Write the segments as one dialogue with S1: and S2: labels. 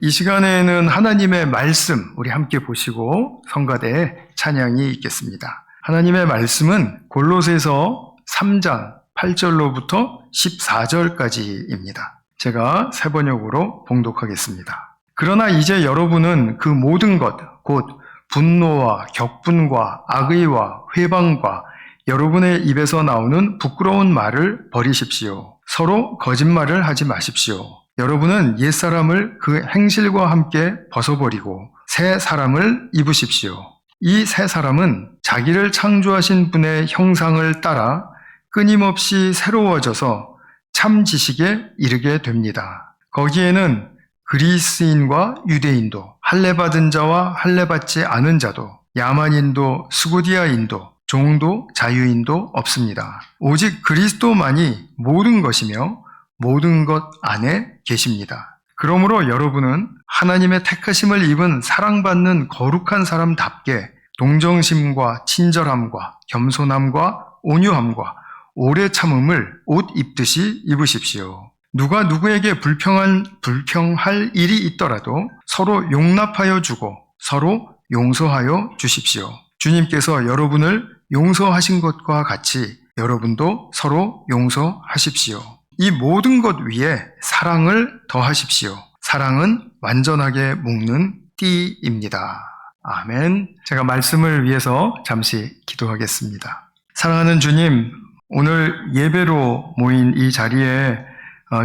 S1: 이 시간에는 하나님의 말씀 우리 함께 보시고 성가대 찬양이 있겠습니다. 하나님의 말씀은 골로새서 3장 8절로부터 14절까지입니다. 제가 세번역으로 봉독하겠습니다. 그러나 이제 여러분은 그 모든 것, 곧 분노와 격분과 악의와 회방과 여러분의 입에서 나오는 부끄러운 말을 버리십시오. 서로 거짓말을 하지 마십시오. 여러분은 옛사람을 그 행실과 함께 벗어버리고 새 사람을 입으십시오. 이 새 사람은 자기를 창조하신 분의 형상을 따라 끊임없이 새로워져서 참 지식에 이르게 됩니다. 거기에는 그리스인과 유대인도, 할례받은 자와 할례받지 않은 자도, 야만인도 스고디아인도, 종도 자유인도 없습니다. 오직 그리스도만이 모든 것이며 모든 것 안에 계십니다. 그러므로 여러분은 하나님의 택하심을 입은 사랑받는 거룩한 사람답게 동정심과 친절함과 겸손함과 온유함과 오래 참음을 옷 입듯이 입으십시오. 누가 누구에게 불평할 일이 있더라도 서로 용납하여 주고 서로 용서하여 주십시오. 주님께서 여러분을 용서하신 것과 같이 여러분도 서로 용서하십시오. 이 모든 것 위에 사랑을 더하십시오. 사랑은 완전하게 묶는 띠입니다. 아멘. 제가 말씀을 위해서 잠시 기도하겠습니다. 사랑하는 주님, 오늘 예배로 모인 이 자리에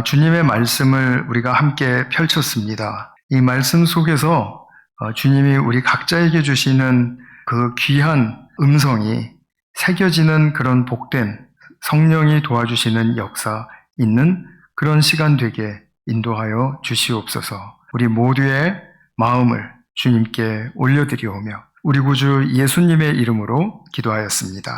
S1: 주님의 말씀을 우리가 함께 펼쳤습니다. 이 말씀 속에서 주님이 우리 각자에게 주시는 그 귀한 음성이 새겨지는 그런 복된 성령이 도와주시는 역사 있는 그런 시간 되게 인도하여 주시옵소서. 우리 모두의 마음을 주님께 올려드리오며 우리 구주 예수님의 이름으로 기도하였습니다.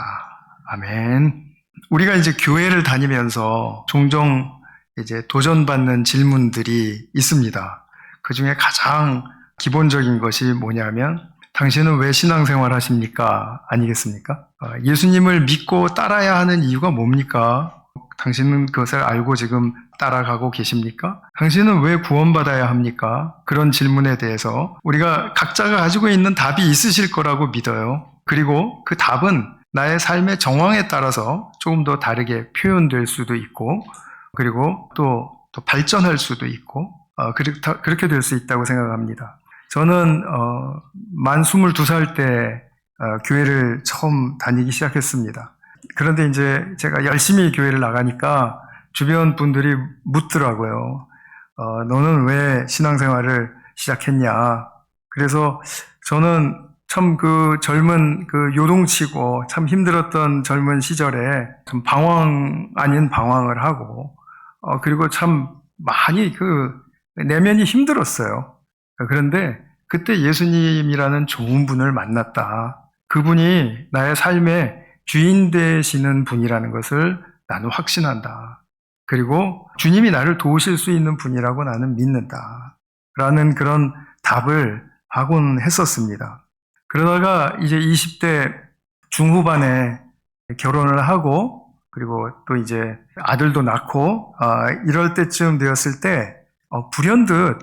S1: 아멘. 우리가 이제 교회를 다니면서 종종 이제 도전받는 질문들이 있습니다. 그 중에 가장 기본적인 것이 뭐냐면 당신은 왜 신앙생활 하십니까? 아니겠습니까? 예수님을 믿고 따라야 하는 이유가 뭡니까? 당신은 그것을 알고 지금 따라가고 계십니까? 당신은 왜 구원받아야 합니까? 그런 질문에 대해서 우리가 각자가 가지고 있는 답이 있으실 거라고 믿어요. 그리고 그 답은 나의 삶의 정황에 따라서 조금 더 다르게 표현될 수도 있고 그리고 또 발전할 수도 있고 그렇게 될 수 있다고 생각합니다. 저는 만 22살 때 교회를 처음 다니기 시작했습니다. 그런데 이제 제가 열심히 교회를 나가니까 주변 분들이 묻더라고요. 너는 왜 신앙생활을 시작했냐? 그래서 저는 참 그 젊은 그 요동치고 참 힘들었던 젊은 시절에 좀 방황 아닌 방황을 하고 그리고 참 많이 그 내면이 힘들었어요. 그런데 그때 예수님이라는 좋은 분을 만났다. 그분이 나의 삶의 주인 되시는 분이라는 것을 나는 확신한다. 그리고 주님이 나를 도우실 수 있는 분이라고 나는 믿는다. 라는 그런 답을 하곤 했었습니다. 그러다가 이제 20대 중후반에 결혼을 하고 그리고 또 이제 아들도 낳고 이럴 때쯤 되었을 때 불현듯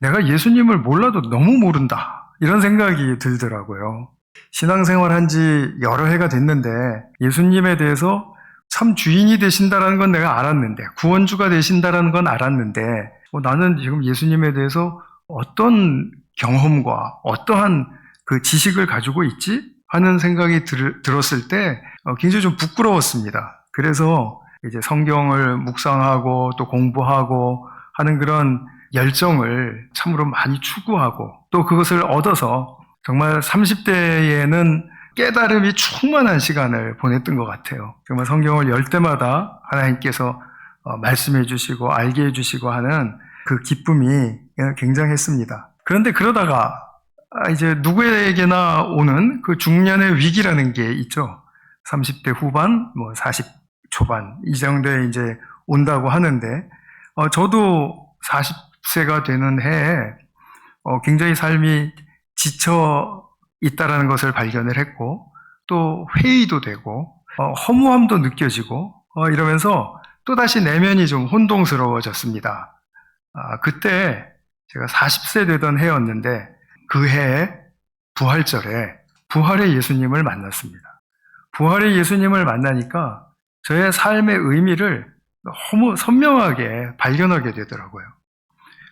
S1: 내가 예수님을 몰라도 너무 모른다. 이런 생각이 들더라고요. 신앙생활 한 지 여러 해가 됐는데 예수님에 대해서 참 주인이 되신다라는 건 내가 알았는데 구원주가 되신다라는 건 알았는데 나는 지금 예수님에 대해서 어떤 경험과 어떠한 그 지식을 가지고 있지? 하는 생각이 들었을 때 굉장히 좀 부끄러웠습니다. 그래서 이제 성경을 묵상하고 또 공부하고 하는 그런 열정을 참으로 많이 추구하고 또 그것을 얻어서 정말 30대에는 깨달음이 충만한 시간을 보냈던 것 같아요. 정말 성경을 열 때마다 하나님께서 말씀해 주시고 알게 해 주시고 하는 그 기쁨이 굉장했습니다. 그런데 그러다가 이제 누구에게나 오는 그 중년의 위기라는 게 있죠. 30대 후반, 40 초반 이 정도에 이제 온다고 하는데 저도 40세가 되는 해에 굉장히 삶이 지쳐 있다라는 것을 발견을 했고 또 회의도 되고 허무함도 느껴지고 이러면서 또다시 내면이 좀 혼동스러워졌습니다. 그때 제가 40세 되던 해였는데 그 해에 부활절에 부활의 예수님을 만났습니다. 부활의 예수님을 만나니까 저의 삶의 의미를 너무 선명하게 발견하게 되더라고요.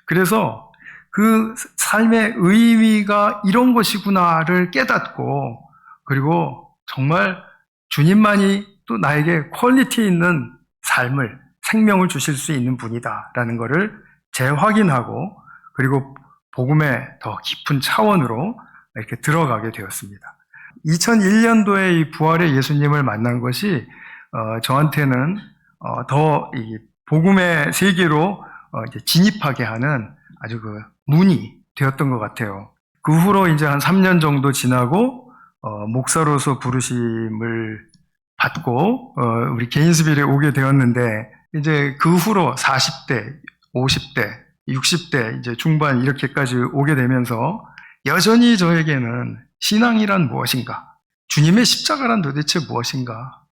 S1: 그래서 그 삶의 의미가 이런 것이구나를 깨닫고, 그리고 정말 주님만이 또 나에게 퀄리티 있는 삶을, 생명을 주실 수 있는 분이다라는 것을 재확인하고, 그리고 복음의 더 깊은 차원으로 이렇게 들어가게 되었습니다. 2001년도에 이 부활의 예수님을 만난 것이 저한테는 더 이 복음의 세계로 이제 진입하게 하는 아주 그 문이 되었던 것 같아요. 그 후로 이제 한 3년 정도 지나고 목사로서 부르심을 받고 우리 게인스빌에 오게 되었는데, 이제 그 후로 40대, 50대, 60대 이제 중반 이렇게까지 오게 되면서 여전히 저에게는 신앙이란 무엇인가? 주님의 십자가란 도대체 무엇인가?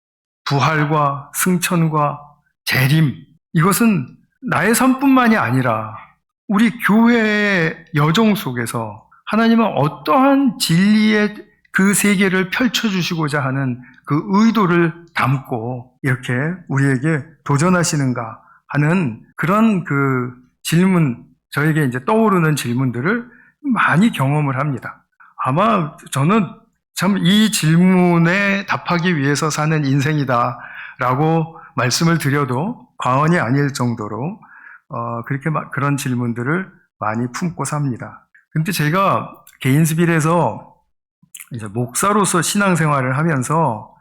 S1: 부활과 승천과 재림, 이것은 나의 삶뿐만이 아니라 우리 교회의 여정 속에서 하나님은 어떠한 진리의 그 세계를 펼쳐주시고자 하는 그 의도를 담고 이렇게 우리에게 도전하시는가 하는 그런 그 질문, 저에게 이제 떠오르는 질문들을 많이 경험을 합니다. 아마 저는 참 이 질문에 답하기 위해서 사는 인생이다라고 말씀을 드려도 과언이 아닐 정도로 그렇게 그런 질문들을 많이 품고 삽니다. 근데 제가 게인스빌에서 이제 목사로서 신앙생활을 하면서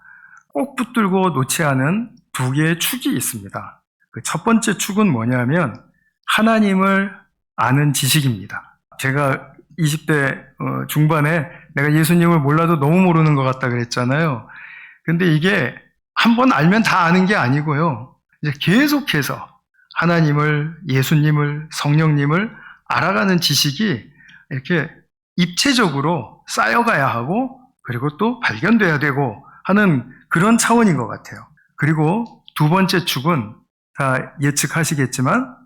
S1: 꼭 붙들고 놓지 않은 두 개의 축이 있습니다. 그 첫 번째 축은 뭐냐면 하나님을 아는 지식입니다. 제가 20대 중반에 내가 예수님을 몰라도 너무 모르는 것 같다 그랬잖아요. 근데 이게 한번 알면 다 아는 게 아니고요. 이제 계속해서 하나님을, 예수님을, 성령님을 알아가는 지식이 이렇게 입체적으로 쌓여가야 하고, 그리고 또 발견돼야 되고 하는 그런 차원인 것 같아요. 그리고 두 번째 축은 다 예측하시겠지만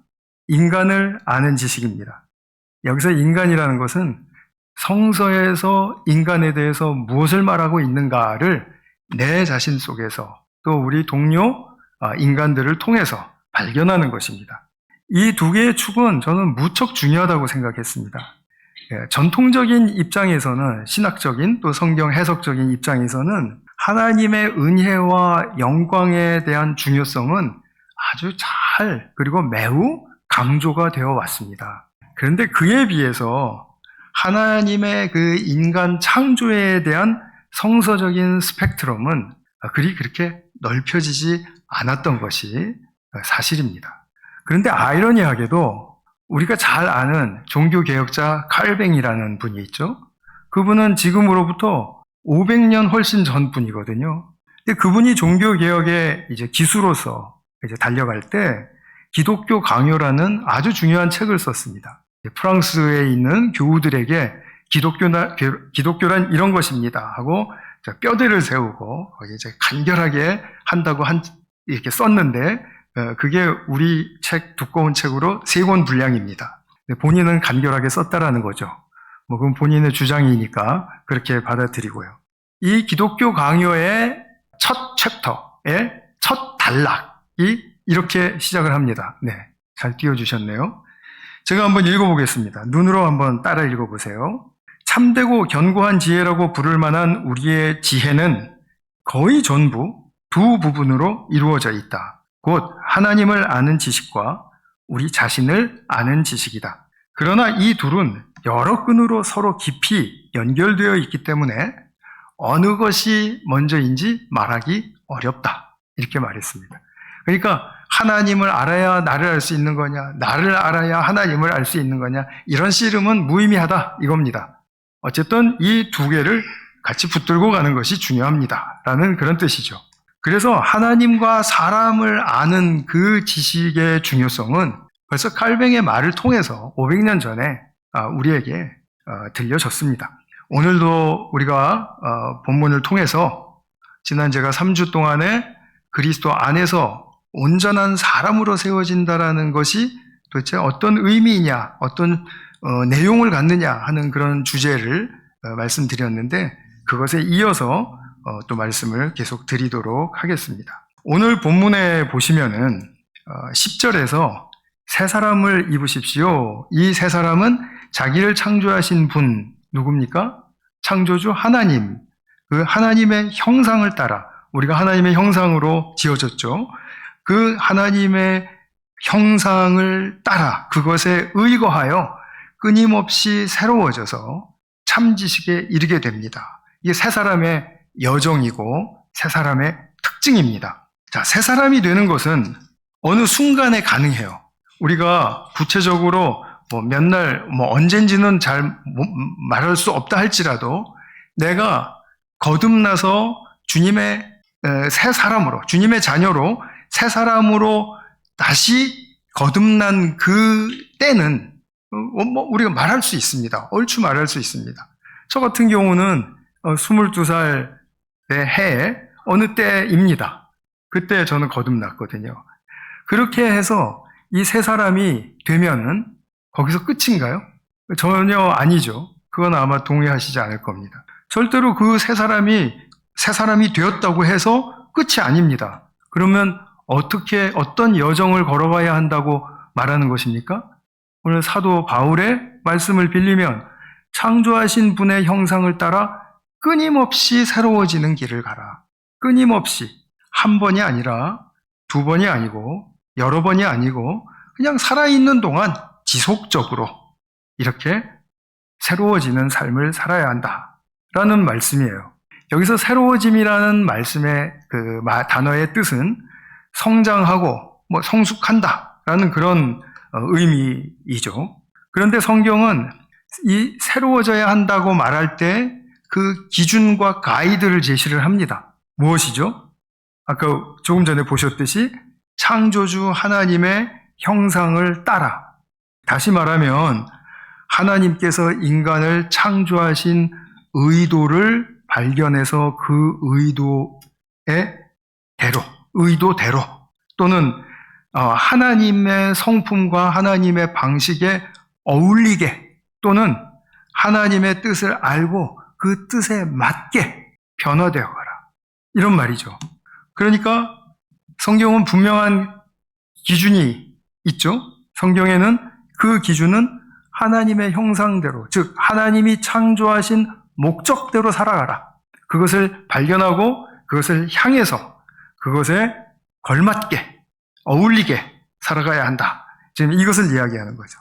S1: 인간을 아는 지식입니다. 여기서 인간이라는 것은 성서에서 인간에 대해서 무엇을 말하고 있는가를 내 자신 속에서 또 우리 동료 인간들을 통해서 발견하는 것입니다. 이 두 개의 축은 저는 무척 중요하다고 생각했습니다. 전통적인 입장에서는, 신학적인 또 성경 해석적인 입장에서는 하나님의 은혜와 영광에 대한 중요성은 아주 잘, 그리고 매우 강조가 되어 왔습니다. 그런데 그에 비해서 하나님의 그 인간 창조에 대한 성서적인 스펙트럼은 그리 그렇게 넓혀지지 않았던 것이 사실입니다. 그런데 아이러니하게도 우리가 잘 아는 종교개혁자 칼뱅이라는 분이 있죠. 그분은 지금으로부터 500년 훨씬 전 분이거든요. 근데 그분이 종교개혁의 이제 기수로서 이제 달려갈 때 기독교 강요라는 아주 중요한 책을 썼습니다. 프랑스에 있는 교우들에게 기독교란 이런 것입니다 하고 뼈대를 세우고 이제 간결하게 한다고 이렇게 썼는데, 그게 우리 책, 두꺼운 책으로 3권 분량입니다. 본인은 간결하게 썼다라는 거죠. 그건 본인의 주장이니까 그렇게 받아들이고요. 이 기독교 강요의 첫 챕터의 첫 단락이 이렇게 시작을 합니다. 네, 잘 띄워주셨네요. 제가 한번 읽어보겠습니다. 눈으로 한번 따라 읽어보세요. 참되고 견고한 지혜라고 부를 만한 우리의 지혜는 거의 전부 두 부분으로 이루어져 있다. 곧 하나님을 아는 지식과 우리 자신을 아는 지식이다. 그러나 이 둘은 여러 끈으로 서로 깊이 연결되어 있기 때문에 어느 것이 먼저인지 말하기 어렵다. 이렇게 말했습니다. 그러니까 하나님을 알아야 나를 알 수 있는 거냐, 나를 알아야 하나님을 알 수 있는 거냐, 이런 씨름은 무의미하다 이겁니다. 어쨌든 이 두 개를 같이 붙들고 가는 것이 중요합니다 라는 그런 뜻이죠. 그래서 하나님과 사람을 아는 그 지식의 중요성은 벌써 칼뱅의 말을 통해서 500년 전에 우리에게 들려졌습니다. 오늘도 우리가 본문을 통해서 지난 제가 3주 동안에 그리스도 안에서 온전한 사람으로 세워진다라는 것이 도대체 어떤 의미이냐, 어떤 내용을 갖느냐 하는 그런 주제를 말씀드렸는데 그것에 이어서 또 말씀을 계속 드리도록 하겠습니다. 오늘 본문에 보시면은 10절에서 새 사람을 입으십시오. 이 새 사람은 자기를 창조하신 분 누굽니까? 창조주 하나님. 그 하나님의 형상을 따라 우리가 하나님의 형상으로 지어졌죠. 그 하나님의 형상을 따라 그것에 의거하여 끊임없이 새로워져서 참 지식에 이르게 됩니다. 이게 새 사람의 여정이고 새 사람의 특징입니다. 자, 새 사람이 되는 것은 어느 순간에 가능해요. 우리가 구체적으로 몇 날, 언젠지는 잘 말할 수 없다 할지라도 내가 거듭나서 주님의 새 사람으로, 주님의 자녀로 새 사람으로 다시 거듭난 그 때는 우리가 말할 수 있습니다. 얼추 말할 수 있습니다. 저 같은 경우는 22살의 해에 어느 때입니다. 그때 저는 거듭났거든요. 그렇게 해서 이 새 사람이 되면은 거기서 끝인가요? 전혀 아니죠. 그건 아마 동의하시지 않을 겁니다. 절대로 그 새 사람이 되었다고 해서 끝이 아닙니다. 그러면 어떤 여정을 걸어가야 한다고 말하는 것입니까? 오늘 사도 바울의 말씀을 빌리면 창조하신 분의 형상을 따라 끊임없이 새로워지는 길을 가라. 끊임없이 한 번이 아니라 두 번이 아니고 여러 번이 아니고 그냥 살아있는 동안 지속적으로 이렇게 새로워지는 삶을 살아야 한다라는 말씀이에요. 여기서 새로워짐이라는 말씀의 그 단어의 뜻은 성장하고 성숙한다라는 그런 의미이죠. 그런데 성경은 이 새로워져야 한다고 말할 때 그 기준과 가이드를 제시를 합니다. 무엇이죠? 아까 조금 전에 보셨듯이 창조주 하나님의 형상을 따라, 다시 말하면 하나님께서 인간을 창조하신 의도를 발견해서 그 의도대로 또는 하나님의 성품과 하나님의 방식에 어울리게 또는 하나님의 뜻을 알고 그 뜻에 맞게 변화되어 가라. 이런 말이죠. 그러니까 성경은 분명한 기준이 있죠. 성경에는 그 기준은 하나님의 형상대로, 즉 하나님이 창조하신 목적대로 살아가라. 그것을 발견하고 그것을 향해서 그것에 걸맞게 어울리게 살아가야 한다. 지금 이것을 이야기하는 거죠.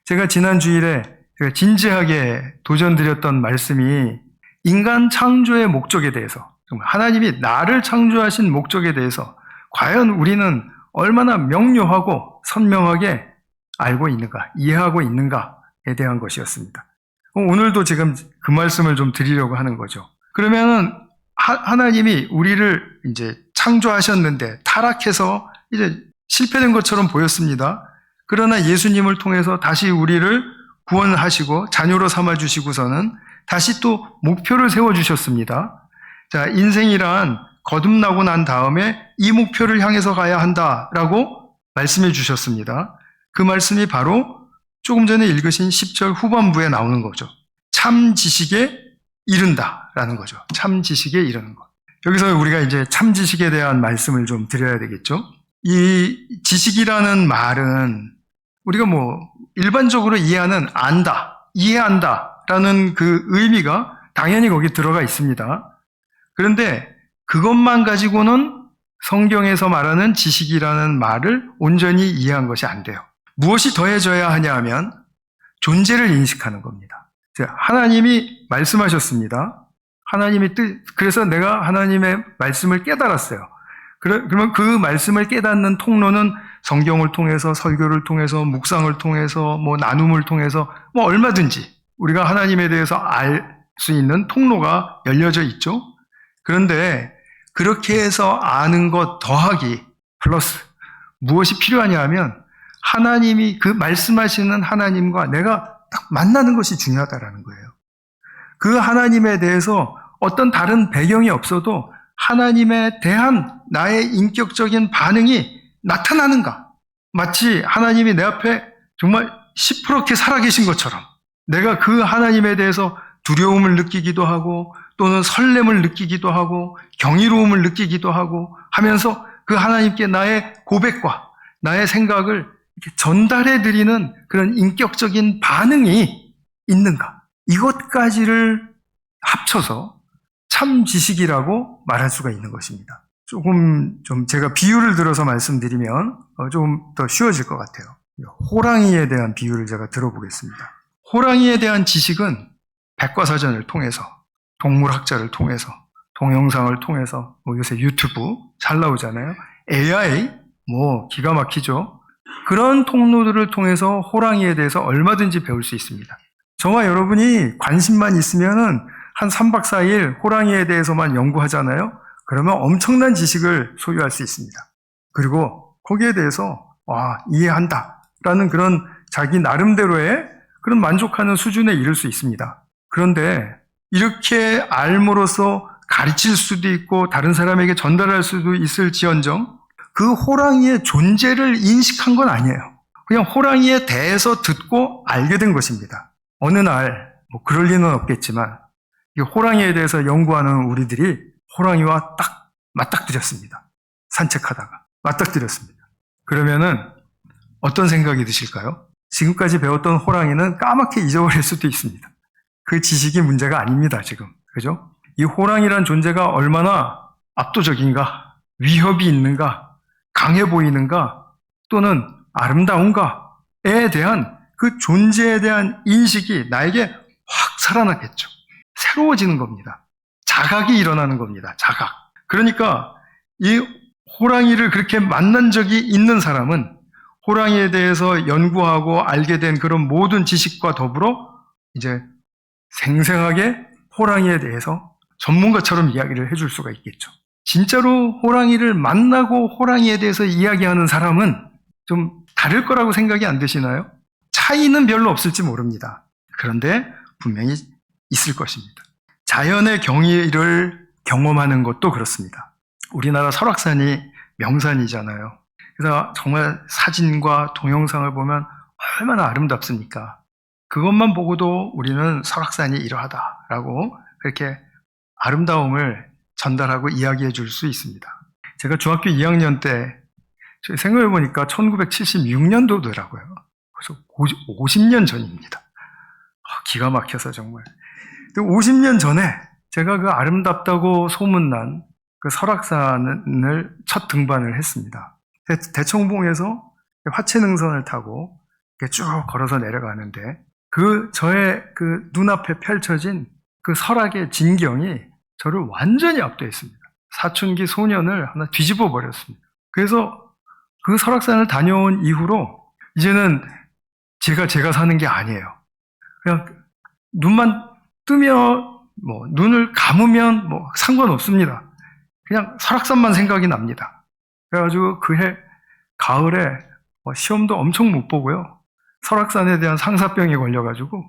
S1: 제가 지난 주일에 진지하게 도전드렸던 말씀이 인간 창조의 목적에 대해서, 하나님이 나를 창조하신 목적에 대해서 과연 우리는 얼마나 명료하고 선명하게 알고 있는가, 이해하고 있는가에 대한 것이었습니다. 오늘도 지금 그 말씀을 좀 드리려고 하는 거죠. 그러면은 하나님이 우리를 이제 창조하셨는데 타락해서 이제 실패된 것처럼 보였습니다. 그러나 예수님을 통해서 다시 우리를 구원하시고 자녀로 삼아주시고서는 다시 또 목표를 세워주셨습니다. 자, 인생이란 거듭나고 난 다음에 이 목표를 향해서 가야 한다라고 말씀해 주셨습니다. 그 말씀이 바로 조금 전에 읽으신 10절 후반부에 나오는 거죠. 참 지식에 이른다라는 거죠. 참 지식에 이르는 것. 여기서 우리가 이제 참 지식에 대한 말씀을 좀 드려야 되겠죠. 이 지식이라는 말은 우리가 일반적으로 이해하는 안다, 이해한다라는 그 의미가 당연히 거기 들어가 있습니다. 그런데 그것만 가지고는 성경에서 말하는 지식이라는 말을 온전히 이해한 것이 안 돼요. 무엇이 더해져야 하냐 하면 존재를 인식하는 겁니다. 하나님이 말씀하셨습니다. 그래서 내가 하나님의 말씀을 깨달았어요. 그러면 그 말씀을 깨닫는 통로는 성경을 통해서, 설교를 통해서, 묵상을 통해서, 나눔을 통해서, 얼마든지 우리가 하나님에 대해서 알 수 있는 통로가 열려져 있죠. 그런데 그렇게 해서 아는 것 더하기 플러스 무엇이 필요하냐 하면 하나님이 그 말씀하시는 하나님과 내가 딱 만나는 것이 중요하다라는 거예요. 그 하나님에 대해서 어떤 다른 배경이 없어도 하나님에 대한 나의 인격적인 반응이 나타나는가? 마치 하나님이 내 앞에 정말 시퍼렇게 살아계신 것처럼 내가 그 하나님에 대해서 두려움을 느끼기도 하고 또는 설렘을 느끼기도 하고 경이로움을 느끼기도 하고 하면서 그 하나님께 나의 고백과 나의 생각을 이렇게 전달해 드리는 그런 인격적인 반응이 있는가? 이것까지를 합쳐서 참 지식이라고 말할 수가 있는 것입니다. 조금 좀 제가 비유를 들어서 말씀드리면 좀 더 쉬워질 것 같아요. 호랑이에 대한 비유를 제가 들어보겠습니다. 호랑이에 대한 지식은 백과사전을 통해서, 동물학자를 통해서, 동영상을 통해서, 요새 유튜브 잘 나오잖아요. AI, 기가 막히죠. 그런 통로들을 통해서 호랑이에 대해서 얼마든지 배울 수 있습니다. 저와 여러분이 관심만 있으면은 한 3박 4일 호랑이에 대해서만 연구하잖아요. 그러면 엄청난 지식을 소유할 수 있습니다. 그리고 거기에 대해서 이해한다 라는 그런 자기 나름대로의 그런 만족하는 수준에 이를 수 있습니다. 그런데 이렇게 알므로써 가르칠 수도 있고 다른 사람에게 전달할 수도 있을지언정 그 호랑이의 존재를 인식한 건 아니에요. 그냥 호랑이에 대해서 듣고 알게 된 것입니다. 어느 날 그럴 리는 없겠지만 이 호랑이에 대해서 연구하는 우리들이 호랑이와 딱 맞닥뜨렸습니다. 산책하다가 맞닥뜨렸습니다. 그러면은 어떤 생각이 드실까요? 지금까지 배웠던 호랑이는 까맣게 잊어버릴 수도 있습니다. 그 지식이 문제가 아닙니다, 지금. 그죠? 이 호랑이란 존재가 얼마나 압도적인가, 위협이 있는가, 강해 보이는가, 또는 아름다운가에 대한 그 존재에 대한 인식이 나에게 확 살아나겠죠. 새로워지는 겁니다. 자각이 일어나는 겁니다. 자각. 그러니까 이 호랑이를 그렇게 만난 적이 있는 사람은 호랑이에 대해서 연구하고 알게 된 그런 모든 지식과 더불어 이제 생생하게 호랑이에 대해서 전문가처럼 이야기를 해줄 수가 있겠죠. 진짜로 호랑이를 만나고 호랑이에 대해서 이야기하는 사람은 좀 다를 거라고 생각이 안 드시나요? 차이는 별로 없을지 모릅니다. 그런데 분명히 있을 것입니다. 자연의 경이를 경험하는 것도 그렇습니다. 우리나라 설악산이 명산이잖아요. 그래서 정말 사진과 동영상을 보면 얼마나 아름답습니까? 그것만 보고도 우리는 설악산이 이러하다라고 그렇게 아름다움을 전달하고 이야기해 줄 수 있습니다. 제가 중학교 2학년 때 생각해 보니까 1976년도더라고요. 그래서 50년 전입니다. 기가 막혀서 정말. 50년 전에 제가 그 아름답다고 소문난 그 설악산을 첫 등반을 했습니다. 대청봉에서 화채능선을 타고 쭉 걸어서 내려가는데 저의 그 눈앞에 펼쳐진 그 설악의 진경이 저를 완전히 압도했습니다. 사춘기 소년을 하나 뒤집어 버렸습니다. 그래서 그 설악산을 다녀온 이후로 이제는 제가 사는 게 아니에요. 그냥 눈만 뜨면 눈을 감으면 상관없습니다. 그냥 설악산만 생각이 납니다. 그래가지고 그해 가을에 시험도 엄청 못 보고요. 설악산에 대한 상사병에 걸려가지고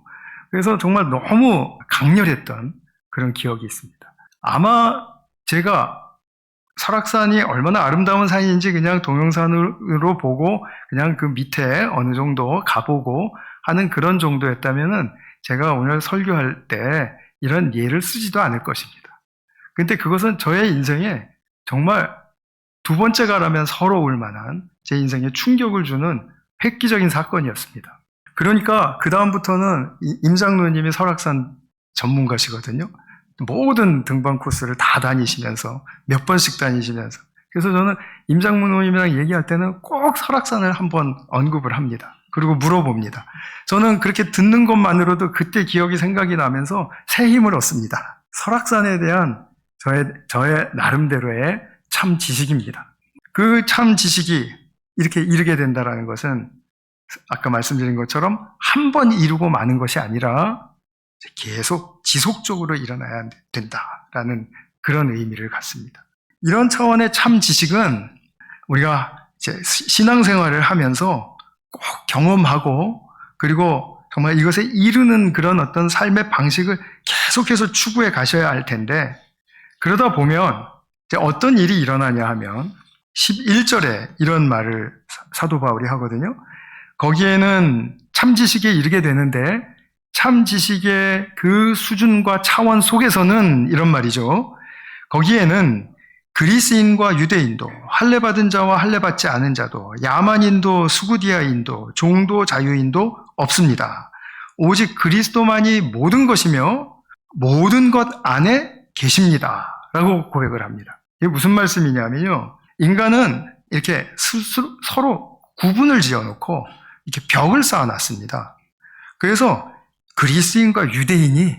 S1: 그래서 정말 너무 강렬했던 그런 기억이 있습니다. 아마 제가 설악산이 얼마나 아름다운 산인지 그냥 동영상으로 보고 그냥 그 밑에 어느 정도 가보고 하는 그런 정도였다면은 제가 오늘 설교할 때 이런 예를 쓰지도 않을 것입니다. 근데 그것은 저의 인생에 정말 두 번째가라면 서러울 만한 제 인생에 충격을 주는 획기적인 사건이었습니다. 그러니까 그 다음부터는 임 장로님이 설악산 전문가시거든요. 모든 등반 코스를 다 다니시면서 몇 번씩 다니시면서 그래서 저는 임 장로님이랑 얘기할 때는 꼭 설악산을 한번 언급을 합니다. 그리고 물어봅니다. 저는 그렇게 듣는 것만으로도 그때 기억이 생각이 나면서 새 힘을 얻습니다. 설악산에 대한 저의 나름대로의 참 지식입니다. 그 참 지식이 이렇게 이르게 된다는 것은 아까 말씀드린 것처럼 한 번 이루고 마는 것이 아니라 계속 지속적으로 일어나야 된다라는 그런 의미를 갖습니다. 이런 차원의 참 지식은 우리가 이제 신앙생활을 하면서 꼭 경험하고 그리고 정말 이것에 이르는 그런 어떤 삶의 방식을 계속해서 추구해 가셔야 할 텐데 그러다 보면 이제 어떤 일이 일어나냐 하면 11절에 이런 말을 사도 바울이 하거든요. 거기에는 참 지식에 이르게 되는데 참 지식의 그 수준과 차원 속에서는 이런 말이죠. 거기에는 그리스인과 유대인도, 할례받은 자와 할례받지 않은 자도, 야만인도 수구디아인도, 종도 자유인도 없습니다. 오직 그리스도만이 모든 것이며 모든 것 안에 계십니다. 라고 고백을 합니다. 이게 무슨 말씀이냐면요. 인간은 이렇게 서로 구분을 지어놓고 이렇게 벽을 쌓아놨습니다. 그래서 그리스인과 유대인이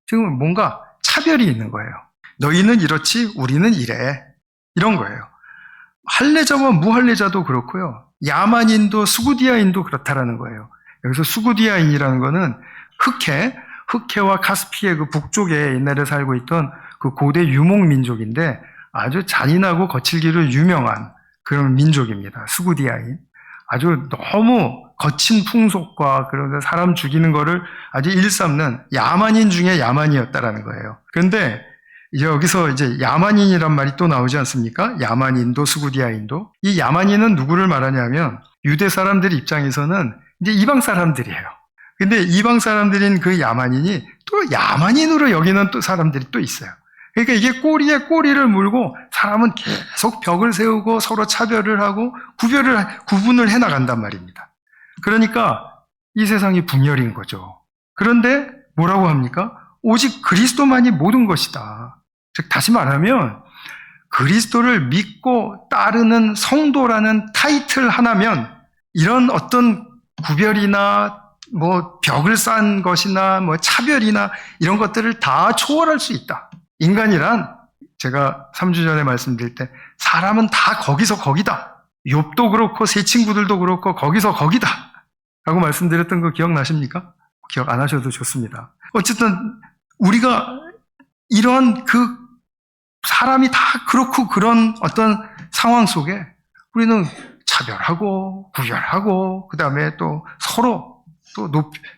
S1: 지금 뭔가 차별이 있는 거예요. 너희는 이렇지 우리는 이래. 이런 거예요. 할례자와 무할례자도 그렇고요. 야만인도 수구디아인도 그렇다라는 거예요. 여기서 수구디아인이라는 거는 흑해와 카스피의 그 북쪽에 옛날에 살고 있던 그 고대 유목 민족인데 아주 잔인하고 거칠기로 유명한 그런 민족입니다. 수구디아인. 아주 너무 거친 풍속과 그런 사람 죽이는 거를 아주 일삼는 야만인 중에 야만이었다라는 거예요. 그런데 여기서 이제 야만인이란 말이 또 나오지 않습니까? 야만인도 수구디아인도. 이 야만인은 누구를 말하냐면 유대 사람들 입장에서는 이제 이방 사람들이에요. 근데 이방 사람들인 그 야만인이 또 야만인으로 여기는 또 사람들이 또 있어요. 그러니까 이게 꼬리에 꼬리를 물고 사람은 계속 벽을 세우고 서로 차별을 하고 구분을 해 나간단 말입니다. 그러니까 이 세상이 분열인 거죠. 그런데 뭐라고 합니까? 오직 그리스도만이 모든 것이다. 즉 다시 말하면 그리스도를 믿고 따르는 성도라는 타이틀 하나면 이런 어떤 구별이나 뭐 벽을 쌓은 것이나 뭐 차별이나 이런 것들을 다 초월할 수 있다. 인간이란 제가 3주 전에 말씀드릴 때 사람은 다 거기서 거기다. 욥도 그렇고 세 친구들도 그렇고 거기서 거기다. 라고 말씀드렸던 거 기억나십니까? 기억 안 하셔도 좋습니다. 어쨌든 우리가 이런 그 사람이 다 그렇고 그런 어떤 상황 속에 우리는 차별하고 구별하고 그 다음에 또 서로 또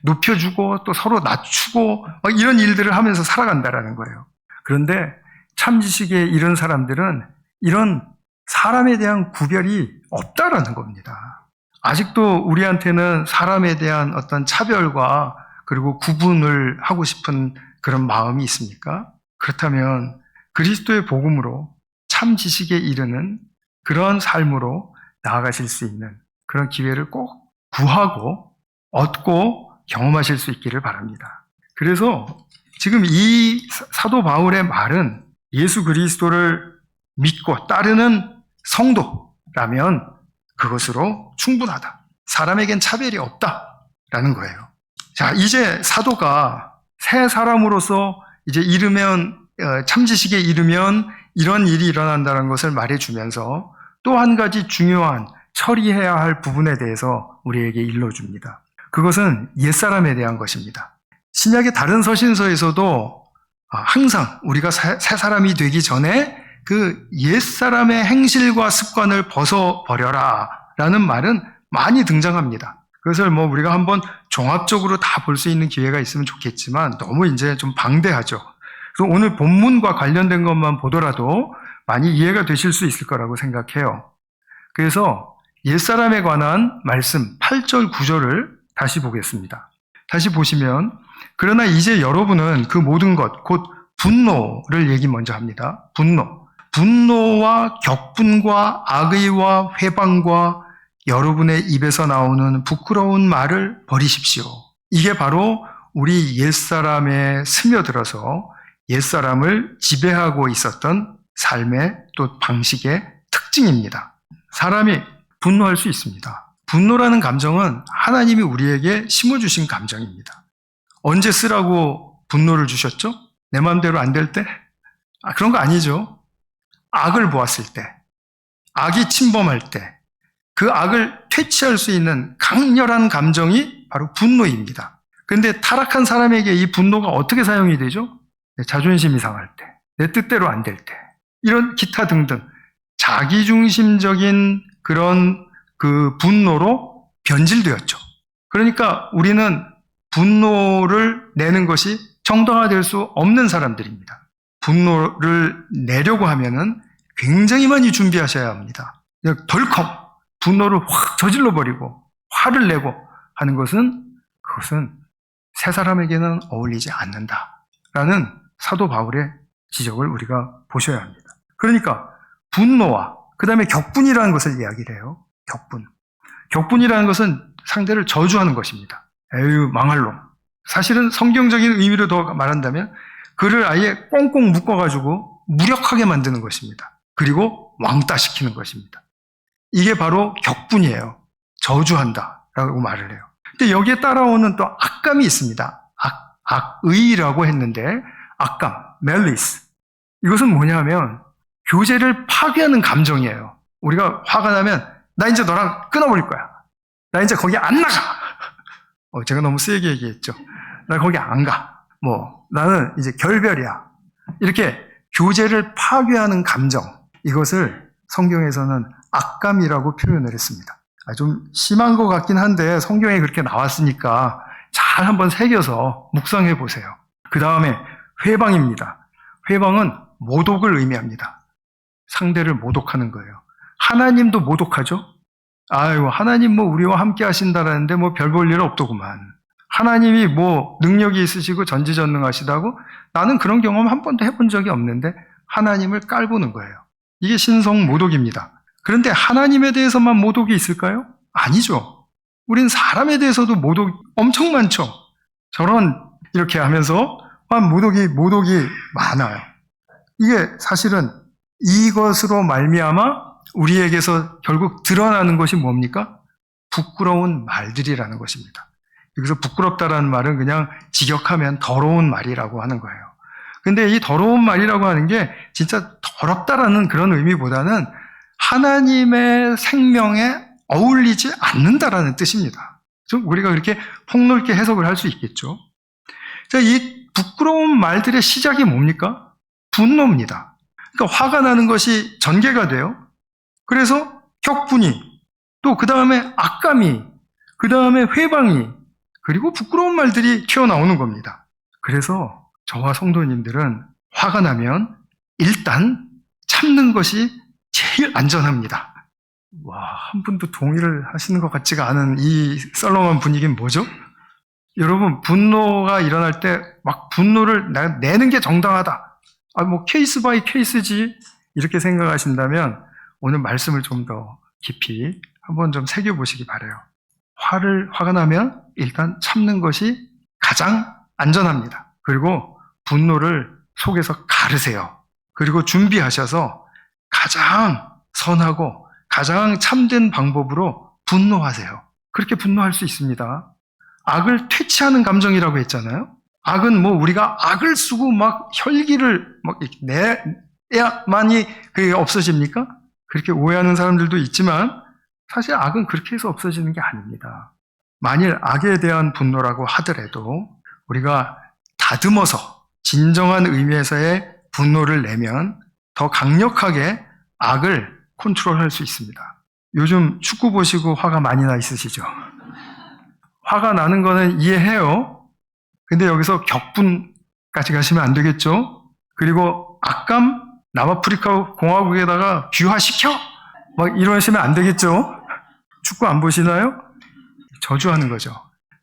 S1: 높여주고 또 서로 낮추고 이런 일들을 하면서 살아간다라는 거예요. 그런데 참지식에 이른 사람들은 이런 사람에 대한 구별이 없다라는 겁니다. 아직도 우리한테는 사람에 대한 어떤 차별과 그리고 구분을 하고 싶은 그런 마음이 있습니까? 그렇다면 그리스도의 복음으로 참지식에 이르는 그런 삶으로 나아가실 수 있는 그런 기회를 꼭 구하고 얻고 경험하실 수 있기를 바랍니다. 그래서 지금 이 사도 바울의 말은 예수 그리스도를 믿고 따르는 성도라면 그것으로 충분하다. 사람에겐 차별이 없다라는 거예요. 자, 이제 사도가 새 사람으로서 이제 참지식에 이르면 이런 일이 일어난다는 것을 말해주면서 또 한 가지 중요한 처리해야 할 부분에 대해서 우리에게 일러줍니다. 그것은 옛사람에 대한 것입니다. 신약의 다른 서신서에서도 항상 우리가 새 사람이 되기 전에 그 옛사람의 행실과 습관을 벗어버려라 라는 말은 많이 등장합니다. 그것을 우리가 한번 종합적으로 다 볼 수 있는 기회가 있으면 좋겠지만 너무 이제 좀 방대하죠. 그래서 오늘 본문과 관련된 것만 보더라도 많이 이해가 되실 수 있을 거라고 생각해요. 그래서 옛사람에 관한 말씀 8절 9절을 다시 보겠습니다. 다시 보시면 그러나 이제 여러분은 그 모든 것, 곧 분노를 얘기 먼저 합니다. 분노와 격분과 악의와 회방과 여러분의 입에서 나오는 부끄러운 말을 버리십시오. 이게 바로 우리 옛사람에 스며들어서 옛사람을 지배하고 있었던 삶의 또 방식의 특징입니다. 사람이 분노할 수 있습니다. 분노라는 감정은 하나님이 우리에게 심어주신 감정입니다. 언제 쓰라고 분노를 주셨죠? 내 마음대로 안 될 때? 그런 거 아니죠. 악을 보았을 때, 악이 침범할 때, 그 악을 퇴치할 수 있는 강렬한 감정이 바로 분노입니다. 그런데 타락한 사람에게 이 분노가 어떻게 사용이 되죠? 내 자존심이 상할 때, 내 뜻대로 안 될 때, 이런 기타 등등 자기중심적인 그런 그 분노로 변질되었죠. 그러니까 우리는 분노를 내는 것이 정당화될 수 없는 사람들입니다. 분노를 내려고 하면은 굉장히 많이 준비하셔야 합니다. 그냥 덜컥 분노를 확 저질러 버리고 화를 내고 하는 것은 그것은 새 사람에게는 어울리지 않는다라는 사도 바울의 지적을 우리가 보셔야 합니다. 그러니까 분노와 그 다음에 격분이라는 것을 이야기를 해요. 격분이라는 것은 상대를 저주하는 것입니다. 에휴 망할 놈. 사실은 성경적인 의미로 더 말한다면 그를 아예 꽁꽁 묶어가지고 무력하게 만드는 것입니다. 그리고 왕따시키는 것입니다. 이게 바로 격분이에요. 저주한다라고 말을 해요. 근데 여기에 따라오는 또 악감이 있습니다. 악의라고 했는데 악감, 멜리스. 이것은 뭐냐면 교제를 파괴하는 감정이에요. 우리가 화가 나면 나 이제 너랑 끊어버릴 거야. 나 이제 거기 안 나가. 제가 너무 세게 얘기했죠. 나 거기 안 가. 나는 이제 결별이야. 이렇게 교제를 파괴하는 감정. 이것을 성경에서는 악감이라고 표현을 했습니다. 좀 심한 것 같긴 한데 성경에 그렇게 나왔으니까 잘 한번 새겨서 묵상해 보세요. 그 다음에 회방입니다. 회방은 모독을 의미합니다. 상대를 모독하는 거예요. 하나님도 모독하죠? 아이고, 하나님 우리와 함께 하신다라는데 별 볼 일 없더구만. 하나님이 능력이 있으시고 전지전능하시다고 나는 그런 경험 한 번도 해본 적이 없는데 하나님을 깔보는 거예요. 이게 신성 모독입니다. 그런데 하나님에 대해서만 모독이 있을까요? 아니죠. 우린 사람에 대해서도 모독 엄청 많죠. 이렇게 하면서 모독이 많아요. 이게 사실은 이것으로 말미암아 우리에게서 결국 드러나는 것이 뭡니까? 부끄러운 말들이라는 것입니다. 여기서 부끄럽다라는 말은 그냥 직역하면 더러운 말이라고 하는 거예요. 근데 이 더러운 말이라고 하는 게 진짜 더럽다라는 그런 의미보다는 하나님의 생명에 어울리지 않는다라는 뜻입니다. 좀 우리가 그렇게 폭넓게 해석을 할 수 있겠죠. 자, 이 부끄러운 말들의 시작이 뭡니까? 분노입니다. 그러니까 화가 나는 것이 전개가 돼요. 그래서 격분이, 또 그 다음에 악감이, 그 다음에 회방이, 그리고 부끄러운 말들이 튀어나오는 겁니다. 그래서 저와 성도님들은 화가 나면 일단 참는 것이 제일 안전합니다. 한 분도 동의를 하시는 것 같지가 않은 이 썰렁한 분위기는 뭐죠? 여러분, 분노가 일어날 때 분노를 내는 게 정당하다. 케이스 바이 케이스지. 이렇게 생각하신다면 오늘 말씀을 좀 더 깊이 한번 좀 새겨보시기 바라요. 화가 나면 일단 참는 것이 가장 안전합니다. 그리고 분노를 속에서 가르세요. 그리고 준비하셔서 가장 선하고 가장 참된 방법으로 분노하세요. 그렇게 분노할 수 있습니다. 악을 퇴치하는 감정이라고 했잖아요. 악은 우리가 악을 쓰고 혈기를 내야만이 그게 없어집니까? 그렇게 오해하는 사람들도 있지만 사실 악은 그렇게 해서 없어지는 게 아닙니다. 만일 악에 대한 분노라고 하더라도 우리가 다듬어서 진정한 의미에서의 분노를 내면 더 강력하게 악을 컨트롤할 수 있습니다. 요즘 축구 보시고 화가 많이 나 있으시죠? 화가 나는 거는 이해해요. 근데 여기서 격분까지 가시면 안 되겠죠? 그리고 악감, 남아프리카 공화국에다가 귀화시켜? 이러시면 안 되겠죠? 축구 안 보시나요? 저주하는 거죠.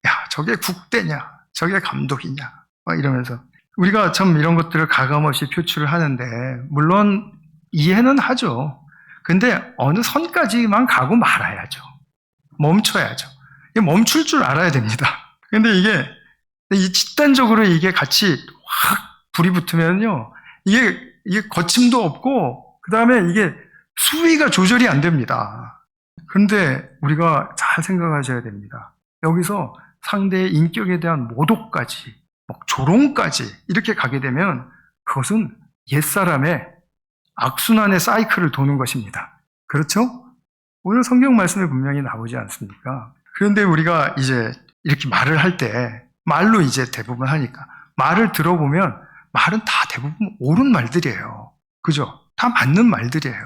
S1: 야, 저게 국대냐? 저게 감독이냐? 이러면서. 우리가 참 이런 것들을 가감없이 표출을 하는데, 물론 이해는 하죠. 근데 어느 선까지만 가고 말아야죠. 멈춰야죠. 멈출 줄 알아야 됩니다. 근데 이게 집단적으로 이게 같이 확 불이 붙으면요, 이게 거침도 없고, 그 다음에 이게 수위가 조절이 안 됩니다. 그런데 우리가 잘 생각하셔야 됩니다. 여기서 상대의 인격에 대한 모독까지, 조롱까지 이렇게 가게 되면 그것은 옛사람의 악순환의 사이클을 도는 것입니다. 그렇죠? 오늘 성경 말씀에 분명히 나오지 않습니까? 그런데 우리가 이제 이렇게 말을 할 때, 말로 이제 대부분 하니까, 말을 들어보면 말은 다 대부분 옳은 말들이에요. 그죠? 다 맞는 말들이에요.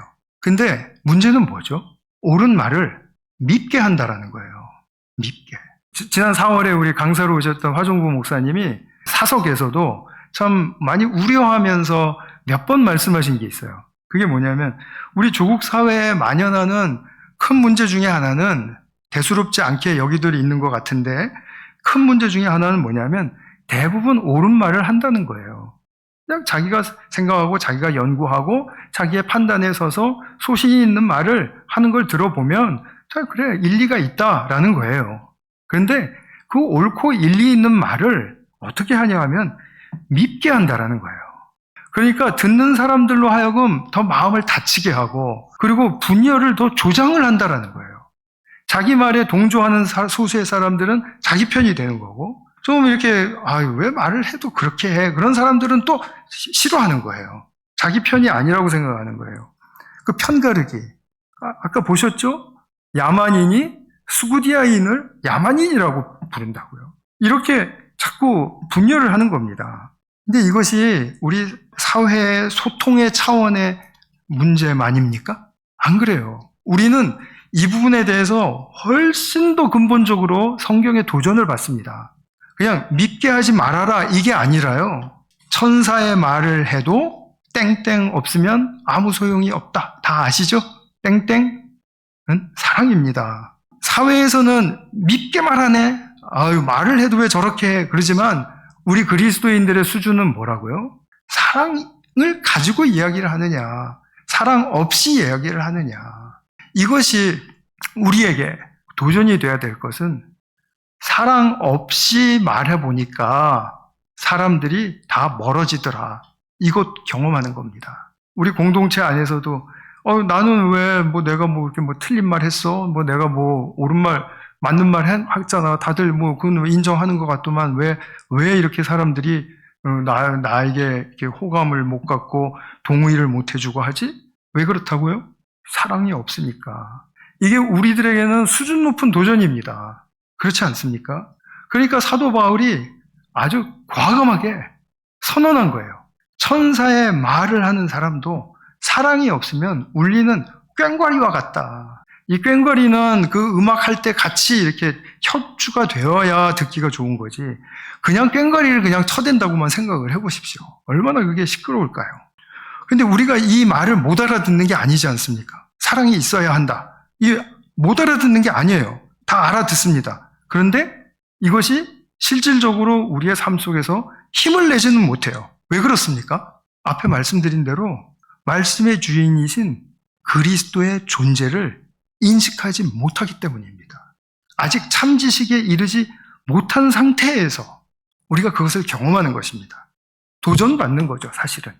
S1: 근데 문제는 뭐죠? 옳은 말을 밉게 한다라는 거예요. 밉게. 지난 4월에 우리 강사로 오셨던 화종구 목사님이 사석에서도 참 많이 우려하면서 몇 번 말씀하신 게 있어요. 그게 뭐냐면 우리 조국 사회에 만연하는 큰 문제 중에 하나는 대수롭지 않게 여기들이 있는 것 같은데 큰 문제 중에 하나는 뭐냐면 대부분 옳은 말을 한다는 거예요. 그냥 자기가 생각하고 자기가 연구하고 자기의 판단에 서서 소신이 있는 말을 하는 걸 들어보면 그래, 일리가 있다라는 거예요. 그런데 그 옳고 일리 있는 말을 어떻게 하냐 하면 밉게 한다라는 거예요. 그러니까 듣는 사람들로 하여금 더 마음을 다치게 하고 그리고 분열을 더 조장을 한다라는 거예요. 자기 말에 동조하는 소수의 사람들은 자기 편이 되는 거고 좀 이렇게 왜 말을 해도 그렇게 해 그런 사람들은 또 싫어하는 거예요. 자기 편이 아니라고 생각하는 거예요. 그 편가르기 아까 보셨죠? 야만인이 수구디아인을 야만인이라고 부른다고요. 이렇게 자꾸 분열을 하는 겁니다. 근데 이것이 우리 사회의 소통의 차원의 문제만입니까? 안 그래요. 우리는 이 부분에 대해서 훨씬 더 근본적으로 성경의 도전을 받습니다. 그냥 밉게 하지 말아라 이게 아니라요. 천사의 말을 해도 땡땡 없으면 아무 소용이 없다. 다 아시죠? 땡땡은 사랑입니다. 사회에서는 밉게 말하네. 말을 해도 왜 저렇게 해. 그러지만 우리 그리스도인들의 수준은 뭐라고요? 사랑을 가지고 이야기를 하느냐, 사랑 없이 이야기를 하느냐. 이것이 우리에게 도전이 돼야 될 것은 사랑 없이 말해보니까 사람들이 다 멀어지더라. 이것 경험하는 겁니다. 우리 공동체 안에서도 나는 왜 내가 이렇게 틀린 말 했어? 내가 옳은 말, 맞는 말 했잖아. 다들 그건 인정하는 것 같더만 왜 이렇게 사람들이 나에게 이렇게 호감을 못 갖고 동의를 못 해주고 하지? 왜 그렇다고요? 사랑이 없으니까. 이게 우리들에게는 수준 높은 도전입니다. 그렇지 않습니까? 그러니까 사도 바울이 아주 과감하게 선언한 거예요. 천사의 말을 하는 사람도 사랑이 없으면 울리는 꽹과리와 같다. 이 꽹과리는 그 음악할 때 같이 이렇게 협주가 되어야 듣기가 좋은 거지. 그냥 꽹과리를 그냥 쳐댄다고만 생각을 해보십시오. 얼마나 그게 시끄러울까요? 근데 우리가 이 말을 못 알아듣는 게 아니지 않습니까? 사랑이 있어야 한다. 못 알아듣는 게 아니에요. 다 알아듣습니다. 그런데 이것이 실질적으로 우리의 삶 속에서 힘을 내지는 못해요. 왜 그렇습니까? 앞에 말씀드린 대로 말씀의 주인이신 그리스도의 존재를 인식하지 못하기 때문입니다. 아직 참지식에 이르지 못한 상태에서 우리가 그것을 경험하는 것입니다. 도전받는 거죠, 사실은.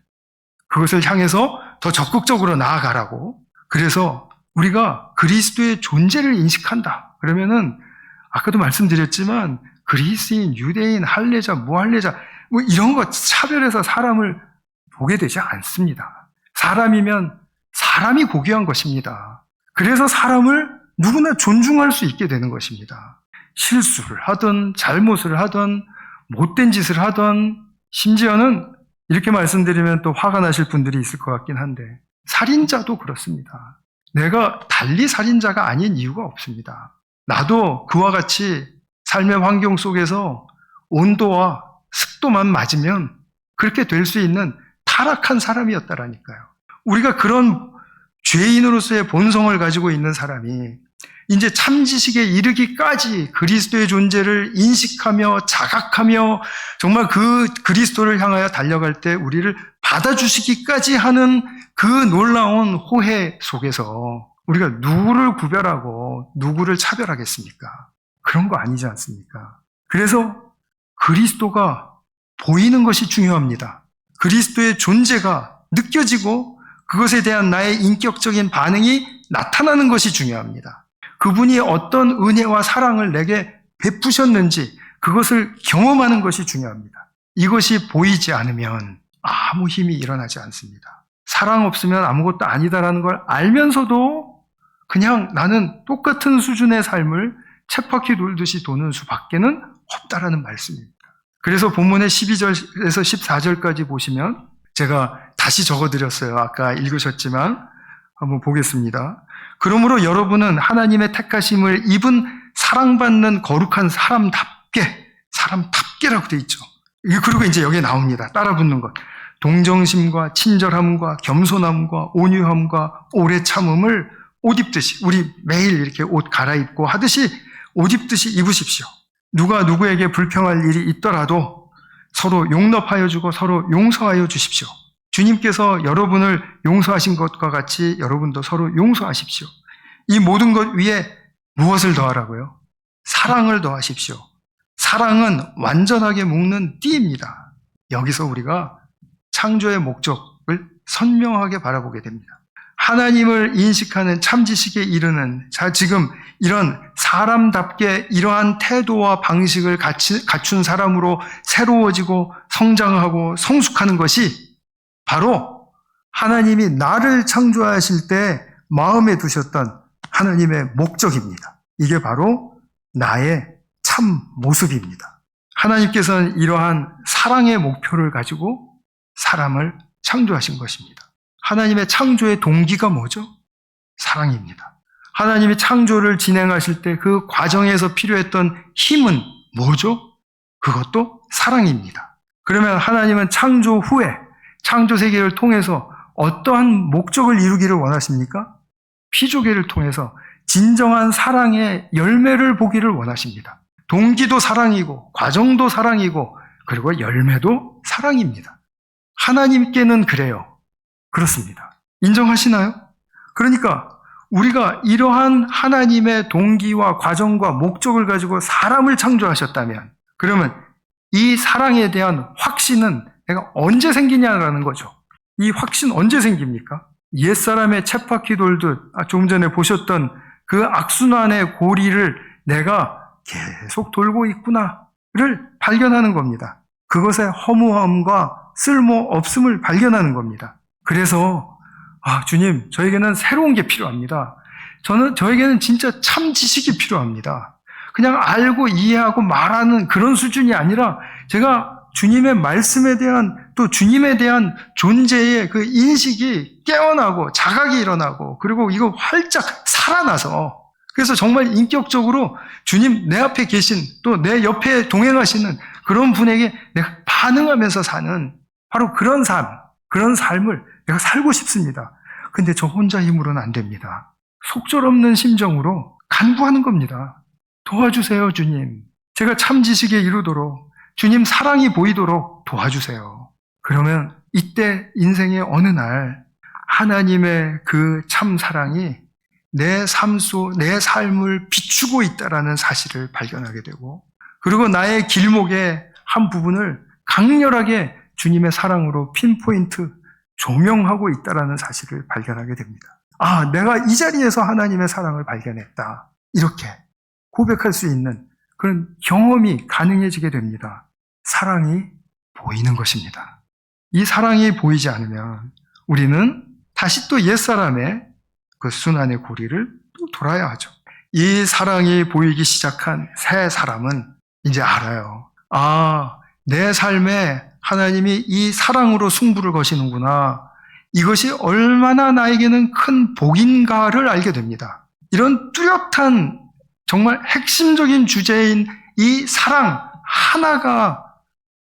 S1: 그것을 향해서 더 적극적으로 나아가라고. 그래서 우리가 그리스도의 존재를 인식한다. 그러면은 아까도 말씀드렸지만 그리스인, 유대인, 할례자, 무할례자 이런 거 차별해서 사람을 보게 되지 않습니다. 사람이면 사람이 고귀한 것입니다. 그래서 사람을 누구나 존중할 수 있게 되는 것입니다. 실수를 하든 잘못을 하든 못된 짓을 하든 심지어는 이렇게 말씀드리면 또 화가 나실 분들이 있을 것 같긴 한데 살인자도 그렇습니다. 내가 달리 살인자가 아닌 이유가 없습니다. 나도 그와 같이 삶의 환경 속에서 온도와 습도만 맞으면 그렇게 될 수 있는 타락한 사람이었다라니까요. 우리가 그런 죄인으로서의 본성을 가지고 있는 사람이 이제 참지식에 이르기까지 그리스도의 존재를 인식하며 자각하며 정말 그 그리스도를 향하여 달려갈 때 우리를 받아주시기까지 하는 그 놀라운 호혜 속에서 우리가 누구를 구별하고 누구를 차별하겠습니까? 그런 거 아니지 않습니까? 그래서 그리스도가 보이는 것이 중요합니다. 그리스도의 존재가 느껴지고 그것에 대한 나의 인격적인 반응이 나타나는 것이 중요합니다. 그분이 어떤 은혜와 사랑을 내게 베푸셨는지 그것을 경험하는 것이 중요합니다. 이것이 보이지 않으면 아무 힘이 일어나지 않습니다. 사랑 없으면 아무것도 아니다라는 걸 알면서도 그냥 나는 똑같은 수준의 삶을 쳇바퀴 돌듯이 도는 수밖에는 없다라는 말씀입니다. 그래서 본문의 12절에서 14절까지 보시면 제가 다시 적어드렸어요. 아까 읽으셨지만 한번 보겠습니다. 그러므로 여러분은 하나님의 택하심을 입은 사랑받는 거룩한 사람답게라고 돼 있죠. 그리고 이제 여기에 나옵니다. 따라 붙는 것. 동정심과 친절함과 겸손함과 온유함과 오래 참음을 옷 입듯이 우리 매일 이렇게 옷 갈아입고 하듯이 옷 입듯이 입으십시오. 누가 누구에게 불평할 일이 있더라도 서로 용납하여 주고 서로 용서하여 주십시오. 주님께서 여러분을 용서하신 것과 같이 여러분도 서로 용서하십시오. 이 모든 것 위에 무엇을 더하라고요? 사랑을 더하십시오. 사랑은 완전하게 묶는 띠입니다. 여기서 우리가 창조의 목적을 선명하게 바라보게 됩니다. 하나님을 인식하는 참지식에 이르는 지금 이런 사람답게 이러한 태도와 방식을 갖춘 사람으로 새로워지고 성장하고 성숙하는 것이 바로 하나님이 나를 창조하실 때 마음에 두셨던 하나님의 목적입니다. 이게 바로 나의 참 모습입니다. 하나님께서는 이러한 사랑의 목표를 가지고 사람을 창조하신 것입니다. 하나님의 창조의 동기가 뭐죠? 사랑입니다. 하나님이 창조를 진행하실 때 그 과정에서 필요했던 힘은 뭐죠? 그것도 사랑입니다. 그러면 하나님은 창조 후에 창조 세계를 통해서 어떠한 목적을 이루기를 원하십니까? 피조계를 통해서 진정한 사랑의 열매를 보기를 원하십니다. 동기도 사랑이고 과정도 사랑이고 그리고 열매도 사랑입니다. 하나님께는 그래요. 그렇습니다. 인정하시나요? 그러니까 우리가 이러한 하나님의 동기와 과정과 목적을 가지고 사람을 창조하셨다면 그러면 이 사랑에 대한 확신은 내가 언제 생기냐라는 거죠. 이 확신 언제 생깁니까? 옛사람의 쳇바퀴 돌듯 좀 전에 보셨던 그 악순환의 고리를 내가 계속 돌고 있구나를 발견하는 겁니다. 그것의 허무함과 쓸모없음을 발견하는 겁니다. 그래서 주님, 저에게는 새로운 게 필요합니다. 저에게는 진짜 참 지식이 필요합니다. 그냥 알고 이해하고 말하는 그런 수준이 아니라 제가 주님의 말씀에 대한 또 주님에 대한 존재의 그 인식이 깨어나고 자각이 일어나고 그리고 이거 활짝 살아나서 그래서 정말 인격적으로 주님 내 앞에 계신 또 내 옆에 동행하시는 그런 분에게 내가 반응하면서 사는 바로 그런 삶을 내가 살고 싶습니다. 근데 저 혼자 힘으로는 안 됩니다. 속절없는 심정으로 간구하는 겁니다. 도와주세요, 주님. 제가 참 지식에 이르도록 주님 사랑이 보이도록 도와주세요. 그러면 이때 인생의 어느 날 하나님의 그 참 사랑이 내 삶을 비추고 있다라는 사실을 발견하게 되고 그리고 나의 길목의 한 부분을 강렬하게 주님의 사랑으로 핀포인트 조명하고 있다라는 사실을 발견하게 됩니다. 내가 이 자리에서 하나님의 사랑을 발견했다. 이렇게 고백할 수 있는 그런 경험이 가능해지게 됩니다. 사랑이 보이는 것입니다. 이 사랑이 보이지 않으면 우리는 다시 또 옛사람의 그 순환의 고리를 또 돌아야 하죠. 이 사랑이 보이기 시작한 새 사람은 이제 알아요. 내 삶에 하나님이 이 사랑으로 승부를 거시는구나. 이것이 얼마나 나에게는 큰 복인가를 알게 됩니다. 이런 뚜렷한 정말 핵심적인 주제인 이 사랑 하나가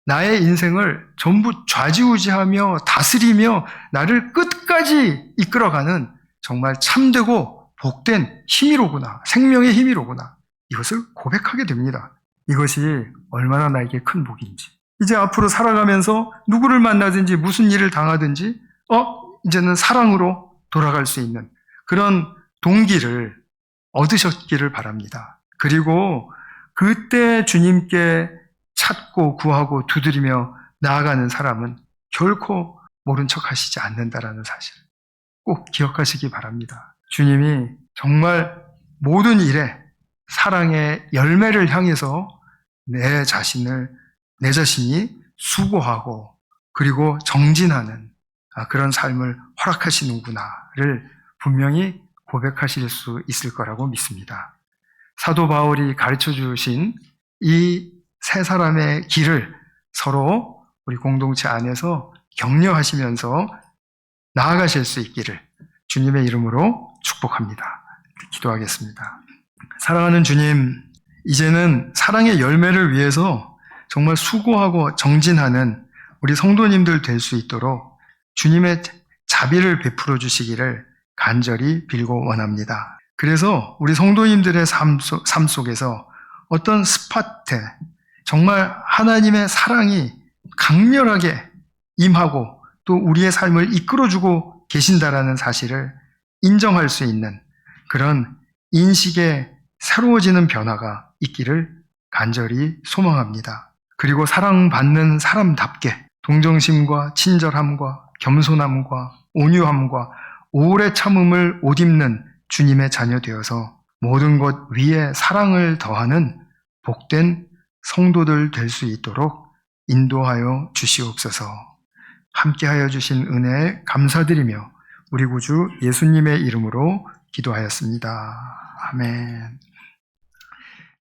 S1: 나의 인생을 전부 좌지우지하며 다스리며 나를 끝까지 이끌어가는 정말 참되고 복된 힘이로구나. 생명의 힘이로구나. 이것을 고백하게 됩니다. 이것이 얼마나 나에게 큰 복인지. 이제 앞으로 살아가면서 누구를 만나든지 무슨 일을 당하든지 이제는 사랑으로 돌아갈 수 있는 그런 동기를 얻으셨기를 바랍니다. 그리고 그때 주님께 찾고 구하고 두드리며 나아가는 사람은 결코 모른 척 하시지 않는다라는 사실 꼭 기억하시기 바랍니다. 주님이 정말 모든 일에 사랑의 열매를 향해서 내 자신이 수고하고 그리고 정진하는 그런 삶을 허락하시는구나를 분명히 고백하실 수 있을 거라고 믿습니다. 사도 바울이 가르쳐 주신 이 세 사람의 길을 서로 우리 공동체 안에서 격려하시면서 나아가실 수 있기를 주님의 이름으로 축복합니다. 기도하겠습니다. 사랑하는 주님, 이제는 사랑의 열매를 위해서 정말 수고하고 정진하는 우리 성도님들 될 수 있도록 주님의 자비를 베풀어 주시기를 간절히 빌고 원합니다. 그래서 우리 성도님들의 삶 속에서 어떤 스팟에 정말 하나님의 사랑이 강렬하게 임하고 또 우리의 삶을 이끌어주고 계신다라는 사실을 인정할 수 있는 그런 인식의 새로워지는 변화가 있기를 간절히 소망합니다. 그리고 사랑받는 사람답게 동정심과 친절함과 겸손함과 온유함과 오래 참음을 옷 입는 주님의 자녀 되어서 모든 것 위에 사랑을 더하는 복된 성도들 될 수 있도록 인도하여 주시옵소서. 함께하여 주신 은혜에 감사드리며 우리 구주 예수님의 이름으로 기도하였습니다. 아멘.